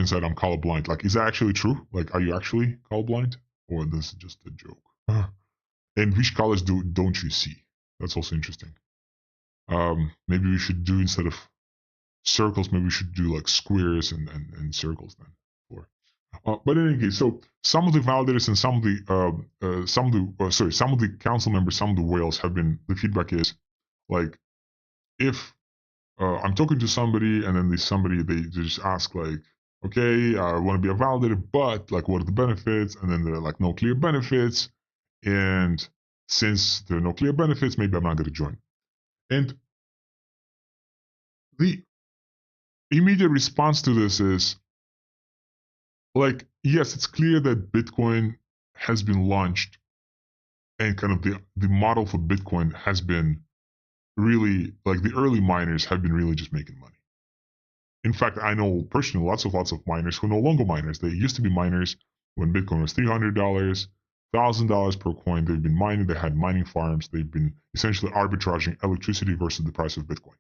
said I'm colorblind. Like, is that actually true? Like, are you actually colorblind? Or this is just a joke? And which colors don't you see? That's also interesting. Maybe we should do, instead of circles, maybe we should do like squares and circles then. But in any case, so some of the validators and some of the council members, some of the whales have been, the feedback is like, if I'm talking to somebody and then they just ask like, okay, I want to be a validator, but like, what are the benefits? And then there are like no clear benefits. And since there are no clear benefits, maybe I'm not going to join. And the immediate response to this is like, yes, it's clear that Bitcoin has been launched and kind of the model for Bitcoin has been really, like, the early miners have been really just making money. In fact, I know personally lots of miners who are no longer miners. They used to be miners when Bitcoin was $300, $1,000 per coin. They've been mining. They had mining farms. They've been essentially arbitraging electricity versus the price of Bitcoin.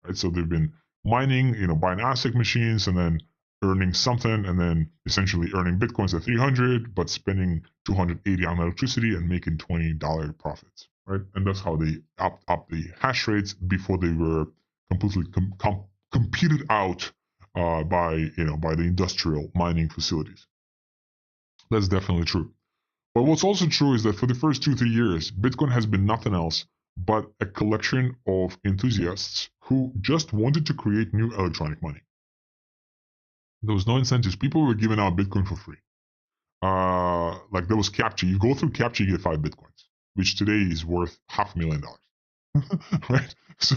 Right? So they've been mining, buying ASIC machines and then earning something and then essentially earning Bitcoins at 300, but spending 280 on electricity and making $20 profits, right? And that's how they upped up the hash rates before they were completely computed out by the industrial mining facilities. That's definitely true. But what's also true is that for the first 2-3 years, Bitcoin has been nothing else but a collection of enthusiasts who just wanted to create new electronic money. There was no incentives. People were giving out Bitcoin for free. Like there was CAPTCHA. You go through CAPTCHA, you get 5 Bitcoins, which today is worth $500,000, right? So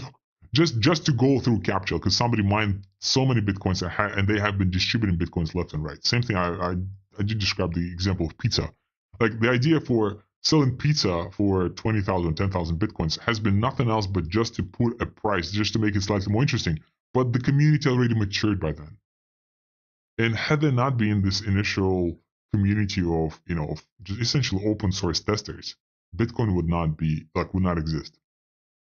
just to go through CAPTCHA, because somebody mined so many Bitcoins and they have been distributing Bitcoins left and right. Same thing. I did describe the example of pizza. Like the idea for selling pizza for 20,000, 10,000 Bitcoins has been nothing else but just to put a price, just to make it slightly more interesting. But the community already matured by then. And had there not been this initial community of just essentially open source testers, Bitcoin would not exist.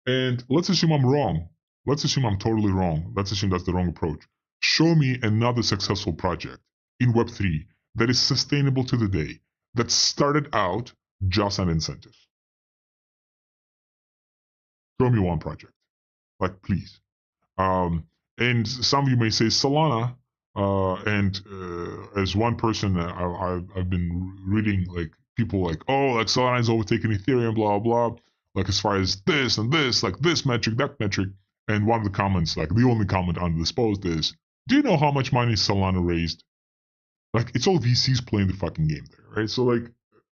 And let's assume I'm wrong. Let's assume I'm totally wrong. Let's assume that's the wrong approach. Show me another successful project in Web3 that is sustainable to the day, that started out just on incentives. Show me one project, like please. And some of you may say Solana. As one person, I've been reading like people like, oh, like Solana is overtaking Ethereum, blah blah. Like as far as this and this, like this metric, that metric. And one of the comments, like the only comment under this post is, do you know how much money Solana raised? Like it's all VCs playing the fucking game there, right? So like,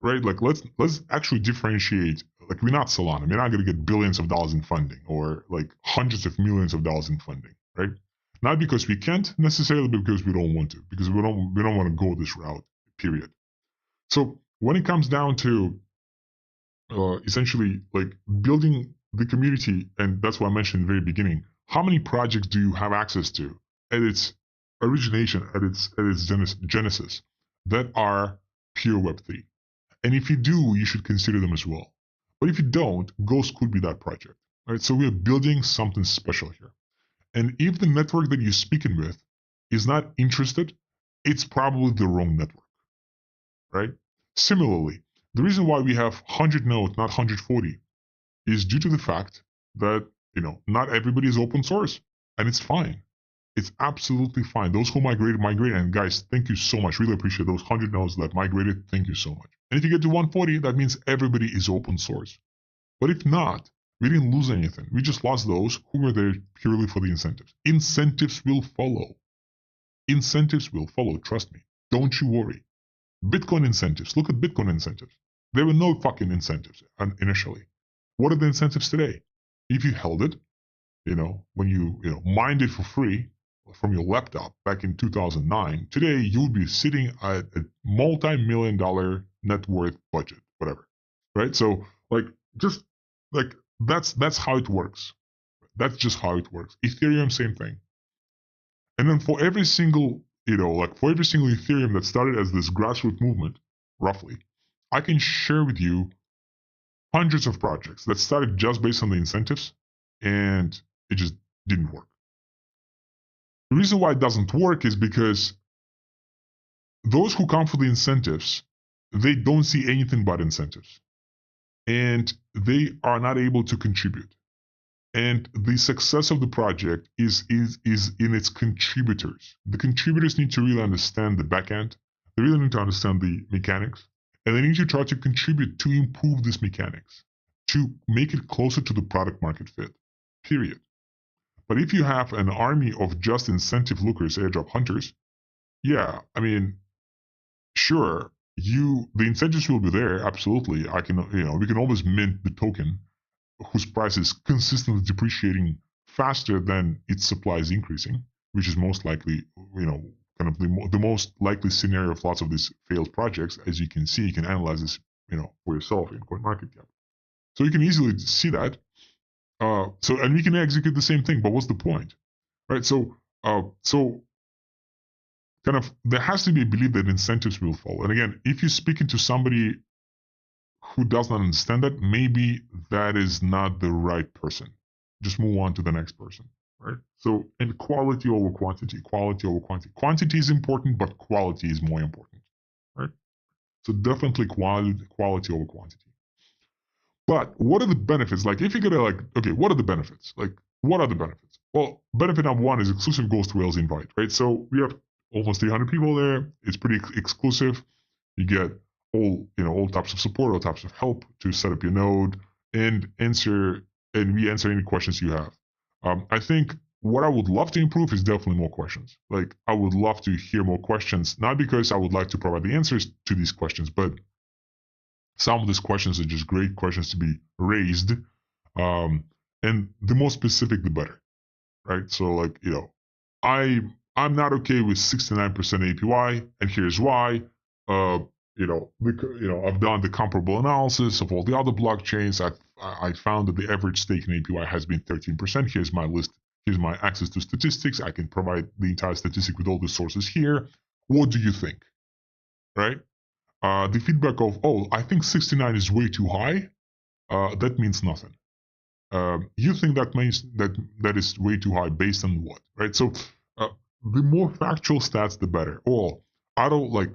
right, like let's actually differentiate. Like we're not Solana. We're not gonna get billions of dollars in funding or like hundreds of millions of dollars in funding, right? Not because we can't necessarily, but because we don't want to, because we don't want to go this route, period. So when it comes down to essentially like building the community, and that's what I mentioned in the very beginning, how many projects do you have access to at its origination, at its genesis, that are pure Web3? And if you do, you should consider them as well. But if you don't, Ghost could be that project, right? So we are building something special here. And if the network that you're speaking with is not interested, it's probably the wrong network, right? Similarly, the reason why we have 100 nodes, not 140, is due to the fact that, not everybody is open source, and it's fine. It's absolutely fine. Those who migrated. And guys, thank you so much. Really appreciate those 100 nodes that migrated. Thank you so much. And if you get to 140, that means everybody is open source. But if not, we didn't lose anything. We just lost those who were there purely for the incentives. Incentives will follow. Incentives will follow. Trust me. Don't you worry. Bitcoin incentives. Look at Bitcoin incentives. There were no fucking incentives initially. What are the incentives today? If you held it, when you mined it for free from your laptop back in 2009, today you would be sitting at a multi-million-dollar net worth budget, whatever, right? So that's how it works. That's just how it works. Ethereum, same thing. And then for every single Ethereum that started as this grassroots movement, roughly, I can share with you hundreds of projects that started just based on the incentives, and it just didn't work. The reason why it doesn't work is because those who come for the incentives, they don't see anything but incentives. And they are not able to contribute. And the success of the project is in its contributors. The contributors need to really understand the backend. They really need to understand the mechanics. And they need to try to contribute to improve these mechanics, to make it closer to the product market fit, period. But if you have an army of just incentive lookers, airdrop hunters, yeah, I mean, sure, the incentives will be there, absolutely. We can always mint the token whose price is consistently depreciating faster than its supply is increasing, which is most likely, kind of the most likely scenario of lots of these failed projects. As you can see, you can analyze this, for yourself in CoinMarketCap. So you can easily see that. And we can execute the same thing, but what's the point, right? So kind of there has to be a belief that incentives will fall. And again, if you're speaking to somebody who does not understand that, maybe that is not the right person. Just move on to the next person, right? So, and quality over quantity, quality over quantity. Quantity is important, but quality is more important, right? So definitely quality over quantity. But what are the benefits? Like, if you're gonna like, okay, what are the benefits? Like, what are the benefits? Well, benefit number one is exclusive Ghost Whales invite, right? So we have almost 300 people there. It's pretty exclusive. You get all types of support, all types of help to set up your node and we answer any questions you have. I think what I would love to improve is definitely more questions. Like, I would love to hear more questions, not because I would like to provide the answers to these questions, but some of these questions are just great questions to be raised. And the more specific, the better, right? So, like, I'm not okay with 69% APY, and here's why. I've done the comparable analysis of all the other blockchains. I found that the average stake in APY has been 13%. Here's my list. Here's my access to statistics. I can provide the entire statistic with all the sources here. What do you think? Right? The feedback of, oh, I think 69 is way too high, that means nothing. You think that means that is way too high based on what, right? So the more factual stats, the better. Or I don't like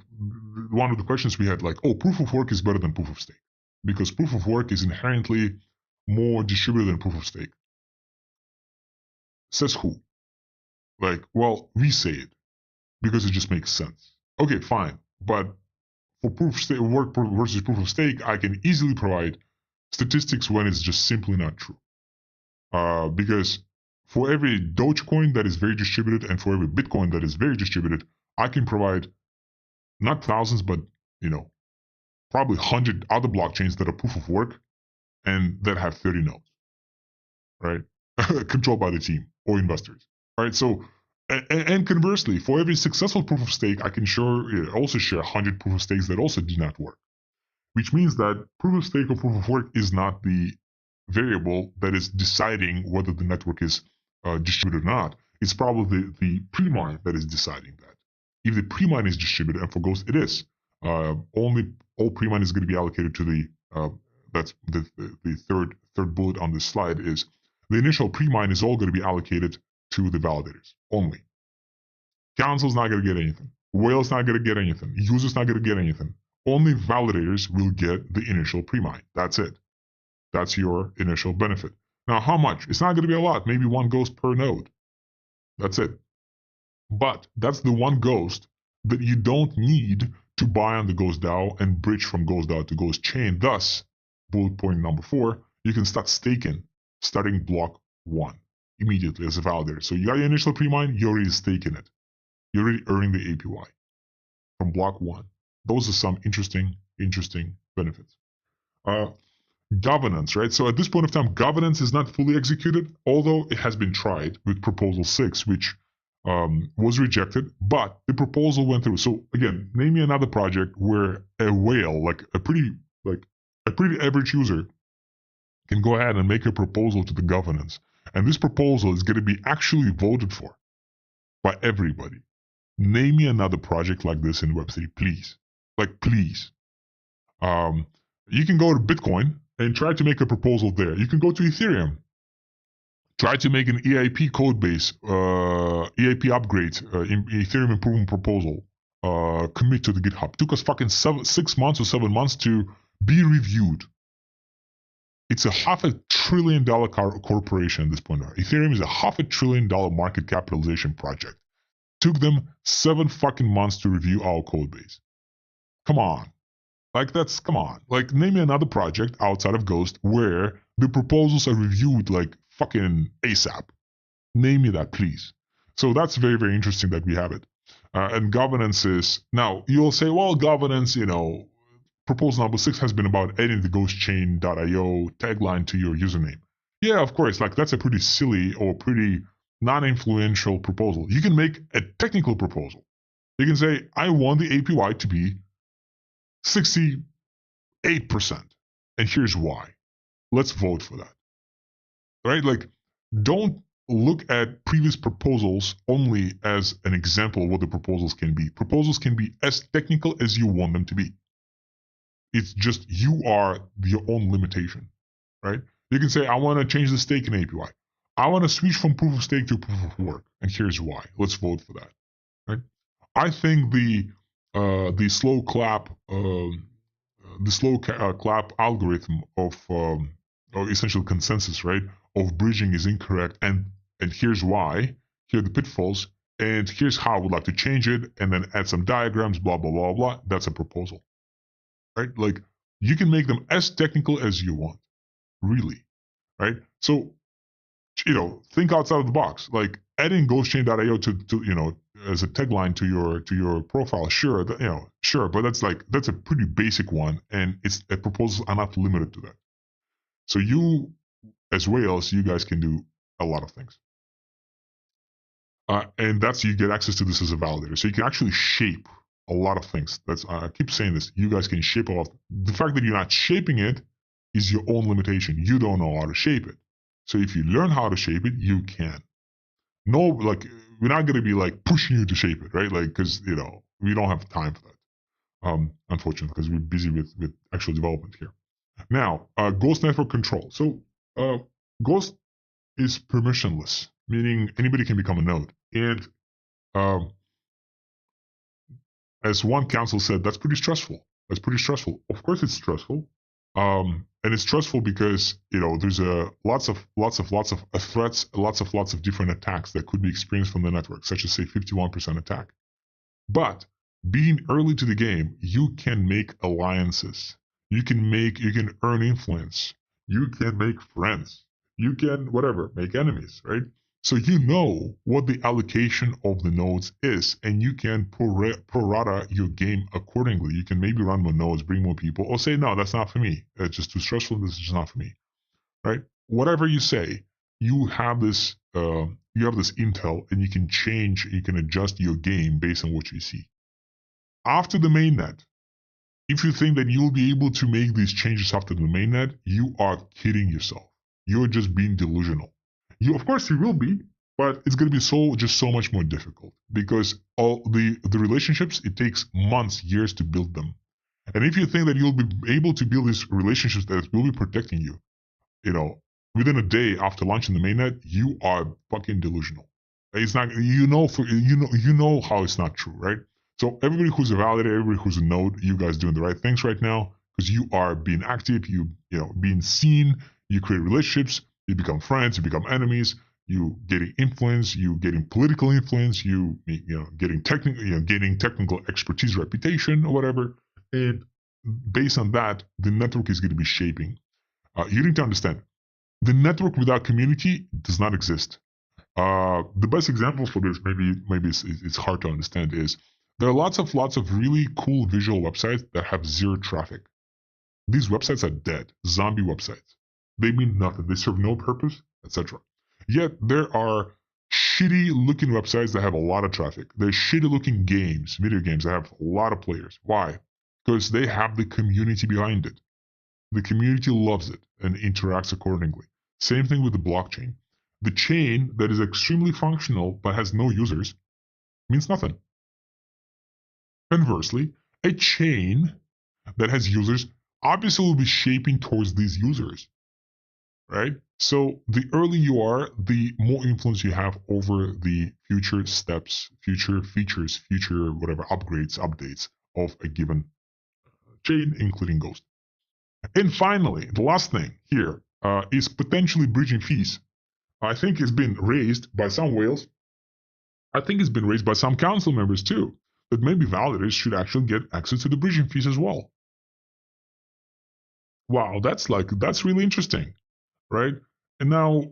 one of the questions we had, like, oh, proof of work is better than proof of stake because proof of work is inherently more distributed than proof of stake. Says who? Like, well, we say it because it just makes sense. Okay, fine, but for proof of stake, work versus proof of stake, I can easily provide statistics when it's just simply not true. Because for every Dogecoin that is very distributed and for every Bitcoin that is very distributed, I can provide not thousands, but probably 100 other blockchains that are proof of work and that have 30 nodes, right? Controlled by the team or investors, right? So, and conversely, for every successful proof of stake, I can also share 100 proof of stakes that also do not work, which means that proof of stake or proof of work is not the variable that is deciding whether the network is distributed or not. It's probably the pre-mine that is deciding that. If the pre-mine is distributed, and for Ghost it is, all pre-mine is going to be allocated to that's the third bullet on this slide is the initial pre-mine is all going to be allocated to the validators only. Council's not going to get anything. Whale's not going to get anything. User's not going to get anything. Only validators will get the initial pre-mine. That's it. That's your initial benefit. Now, how much? It's not going to be a lot. Maybe one Ghost per node. That's it. But that's the one Ghost that you don't need to buy on the Ghost DAO and bridge from Ghost DAO to Ghost Chain. Thus, bullet point number 4, you can start staking starting block 1 immediately as a validator. So you got your initial pre-mine, you're already staking it. You're already earning the APY from block 1. Those are some interesting benefits. Governance, right? So at this point of time, governance is not fully executed, although it has been tried with Proposal 6, which was rejected, but the proposal went through. So again, name me another project where a whale, like a pretty average user, can go ahead and make a proposal to the governance, and this proposal is going to be actually voted for by everybody. Name me another project like this in Web3, please. Like, please. You can go to Bitcoin and try to make a proposal there. You can go to Ethereum. Try to make an EIP code base, EIP upgrade, Ethereum improvement proposal, commit to the GitHub. Took us fucking 6 months or 7 months to be reviewed. It's a $500 billion corporation at this point. Ethereum is a $500 billion market capitalization project. Took them 7 fucking months to review our code base. Come on. Come on. Like, name me another project outside of Ghost where the proposals are reviewed like fucking ASAP. Name me that, please. So that's very, very interesting that we have it. And governance is, now you'll say, well, governance, proposal number 6 has been about adding the ghostchain.io tagline to your username. Yeah, of course, like that's a pretty silly or pretty non-influential proposal. You can make a technical proposal. You can say, I want the APY to be 68%. And here's why. Let's vote for that. Right? Like, don't look at previous proposals only as an example of what the proposals can be. Proposals can be as technical as you want them to be. It's just you are your own limitation, right? You can say, I want to change the stake in APY. I want to switch from proof of stake to proof of work, and here's why. Let's vote for that. Right? I think the slow clap clap algorithm of or essential consensus, right, of bridging is incorrect, and here's why. Here are the pitfalls, and here's how I would like to change it, and then add some diagrams, blah blah blah blah. That's a proposal, right? Like you can make them as technical as you want, really, right? So think outside of the box. Like adding ghostchain.io to as a tagline to your profile, sure, sure, but that's a pretty basic one, and it's proposals are not limited to that. So you, as whales, you guys can do a lot of things, and that's you get access to this as a validator. So you can actually shape a lot of things. That's I keep saying this. You guys can shape a lot. The fact that you're not shaping it is your own limitation. You don't know how to shape it. So if you learn how to shape it, you can. No, like we're not gonna be like pushing you to shape it, right? Like because we don't have time for that. Unfortunately, because we're busy with actual development here. Now, Ghost network control. So Ghost is permissionless, meaning anybody can become a node. And as one council said, that's pretty stressful. That's pretty stressful. Of course, it's stressful. And it's stressful because there's lots of threats, lots of different attacks that could be experienced from the network, such as say 51% attack. But being early to the game, you can make alliances. You can earn influence. You can make friends. You can make enemies, right? So you know what the allocation of the nodes is, and you can prorata your game accordingly. You can maybe run more nodes, bring more people, or say, no, that's not for me. It's just too stressful. This is just not for me, right? Whatever you say, you have this intel, and you can change, you can adjust your game based on what you see. After the mainnet, if you think that you'll be able to make these changes after the mainnet, you are kidding yourself. You're just being delusional. Of course, you will be, but it's going to be so much more difficult because all the relationships, it takes months, years to build them. And if you think that you'll be able to build these relationships that will be protecting you, within a day after launching the mainnet, you are fucking delusional. It's not, you know how it's not true, right? So everybody who's a validator, everybody who's a node, you guys doing the right things right now because you are being active, being seen, you create relationships. You become friends, you become enemies, you getting influence, you getting political influence, getting technical expertise, reputation, or whatever. And based on that, the network is going to be shaping. You need to understand, the network without community does not exist. The best example for this, maybe it's hard to understand, is there are lots of really cool visual websites that have zero traffic. These websites are dead, zombie websites. They mean nothing. They serve no purpose, etc. Yet there are shitty looking websites that have a lot of traffic. There's shitty looking video games that have a lot of players. Why? Because they have the community behind it. The community loves it and interacts accordingly. Same thing with the blockchain. The chain that is extremely functional but has no users means nothing. Conversely, a chain that has users obviously will be shaping towards these users. Right? So the earlier you are, the more influence you have over the future steps, future features, future whatever upgrades, updates of a given chain, including Ghost. And finally, the last thing here is potentially bridging fees. I think it's been raised by some whales. I think it's been raised by some council members too, that maybe validators should actually get access to the bridging fees as well. Wow, that's really interesting. Right? And now,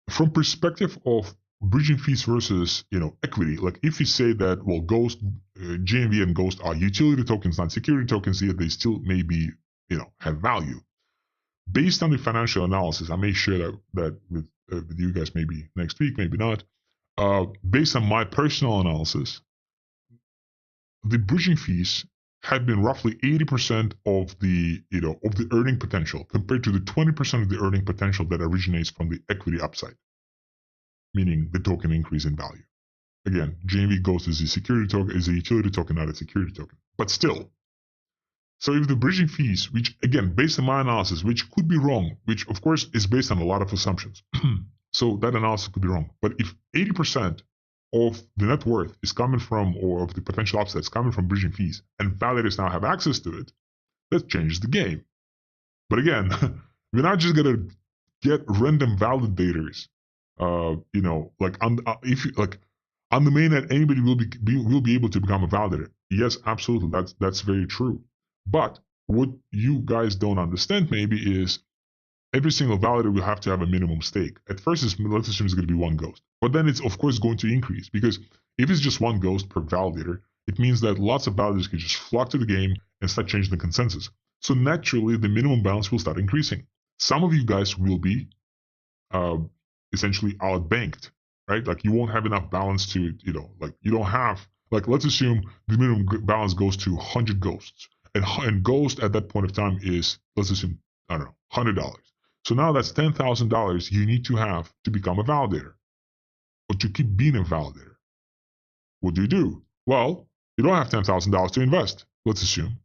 from perspective of bridging fees versus equity, like if you say that Ghost, GNV and Ghost are utility tokens, not security tokens, yet they still maybe have value. Based on the financial analysis, I may share that with you guys maybe next week, maybe not. Based on my personal analysis, the bridging fees have been roughly 80% of the earning potential compared to the 20% of the earning potential that originates from the equity upside, meaning the token increase in value. Again, GNV Ghost is a utility token, not a security token, but still. So if the bridging fees, which again, based on my analysis, which could be wrong, which of course is based on a lot of assumptions. So that analysis could be wrong. But if 80% of the net worth is coming from, or of the potential upsets coming from bridging fees, and validators now have access to it, that changes the game. But again, we're not just gonna get random validators. Like if you like on the mainnet, anybody will be able to become a validator. Yes, absolutely, that's very true. But what you guys don't understand maybe is every single validator will have to have a minimum stake. At first, let's assume it's going to be one ghost, but then it's of course going to increase, because if it's just one ghost per validator, it means that lots of validators can just flock to the game and start changing the consensus. So naturally, the minimum balance will start increasing. Some of you guys will be essentially outbanked, right? Like you won't have enough balance to, like you don't have, like let's assume the minimum balance goes to 100 ghosts, and ghost at that point of time is, let's assume, I don't know, $100. So now that's $10,000 you need to have to become a validator, or to keep being a validator. What do? Well, you don't have $10,000 to invest, let's assume.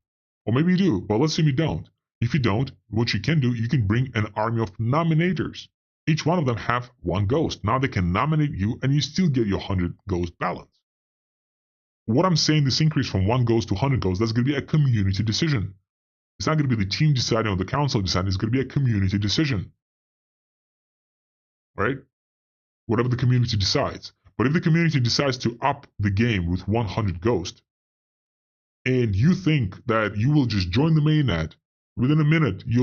Or maybe you do, but let's assume you don't. If you don't, what you can do, you can bring an army of nominators. Each one of them have one ghost. Now they can nominate you, and you still get your 100 ghost balance. What I'm saying, this increase from 1 ghost to 100 ghosts, that's going to be a community decision. It's not going to be the team deciding or the council deciding. It's going to be a community decision, right? Whatever the community decides. But if the community decides to up the game with 100 ghosts, and you think that you will just join the mainnet, within a minute and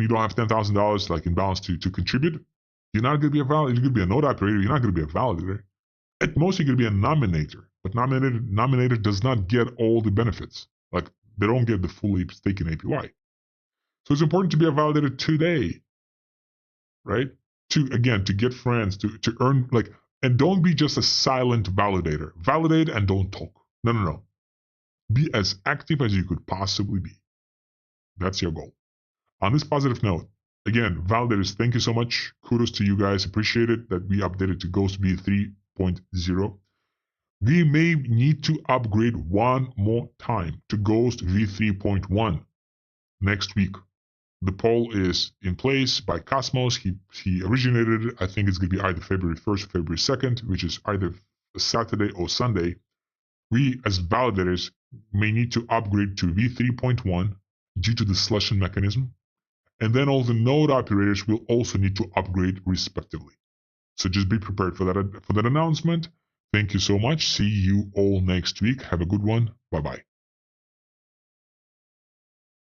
you don't have $10,000 like in balance to contribute, you're not going to be a validator. You're going to be a node operator. You're not going to be a validator. At most, you're going to be a nominator. But nominator does not get all the benefits. Like they don't get the full stake in APY. So it's important to be a validator today, right? To get friends, to earn, and don't be just a silent validator. Validate and don't talk. No. Be as active as you could possibly be. That's your goal. On this positive note, again, validators, thank you so much. Kudos to you guys. Appreciate it that we updated to Ghost v3.0. We may need to upgrade one more time to Ghost v3.1 next week. The poll is in place by Cosmos. He originated it. I think it's going to be either February 1st or February 2nd, which is either Saturday or Sunday. We, as validators, may need to upgrade to v3.1 due to the slushing mechanism. And then all the node operators will also need to upgrade respectively. So just be prepared for that announcement. Thank you so much. See you all next week. Have a good one. Bye-bye.